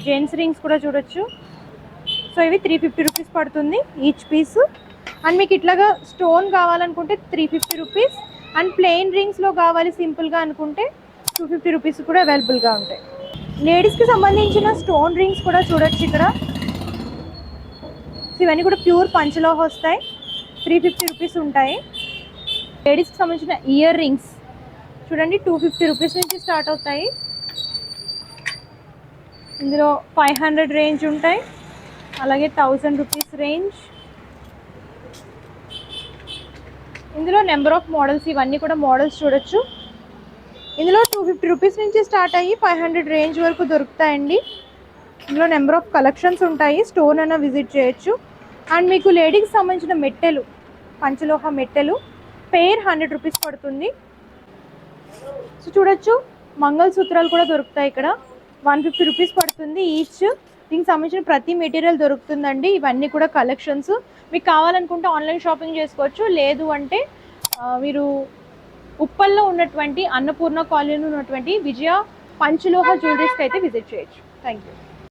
Gents rings కూడా చూడొచ్చు. So ఇవి 350 రూపీస్ పడుతుంది ఈచ్ పీస్. అండ్ మీకు ఇట్లాగా స్టోన్ కావాలనుకుంటే 350 రూపీస్. అండ్ ప్లెయిన్ రింగ్స్లో కావాలి సింపుల్గా అనుకుంటే 250 రూపీస్ కూడా అవైలబుల్గా ఉంటాయి. లేడీస్కి సంబంధించిన స్టోన్ రింగ్స్ కూడా చూడొచ్చు ఇక్కడ. ఇవన్నీ కూడా ప్యూర్ పంచలోహ వస్తాయి, 350 రూపీస్ ఉంటాయి. లేడీస్కి సంబంధించిన ఇయర్ రింగ్స్ చూడండి 250 రూపీస్ నుంచి స్టార్ట్ అవుతాయి. ఇందులో 500 రేంజ్ ఉంటాయి, అలాగే 1000 రూపీస్ రేంజ్. ఇందులో నెంబర్ ఆఫ్ మోడల్స్, ఇవన్నీ కూడా మోడల్స్ చూడొచ్చు. ఇందులో 250 రూపీస్ నుంచి స్టార్ట్ అయ్యి 500 రేంజ్ వరకు దొరుకుతాయండి. ఇందులో నెంబర్ ఆఫ్ కలెక్షన్స్ ఉంటాయి, స్టోర్ అయినా విజిట్ చేయొచ్చు. అండ్ మీకు లేడీస్కి సంబంధించిన మెట్టెలు, పంచలోహ మెట్టెలు పేర్ 100 రూపీస్ పడుతుంది. సో చూడొచ్చు మంగళసూత్రాలు కూడా దొరుకుతాయి ఇక్కడ, 150 రూపీస్ పడుతుంది ఈచ్. దీనికి సంబంధించిన ప్రతి మెటీరియల్ దొరుకుతుందండి. ఇవన్నీ కూడా కలెక్షన్స్. మీకు కావాలనుకుంటే ఆన్లైన్ షాపింగ్ చేసుకోవచ్చు, లేదు అంటే మీరు ఉప్పల్లో ఉన్నటువంటి అన్నపూర్ణ కాలనీలో ఉన్నటువంటి విజయ పంచలోహ జ్యువెలరీస్కి అయితే విజిట్ చేయొచ్చు. Thank you.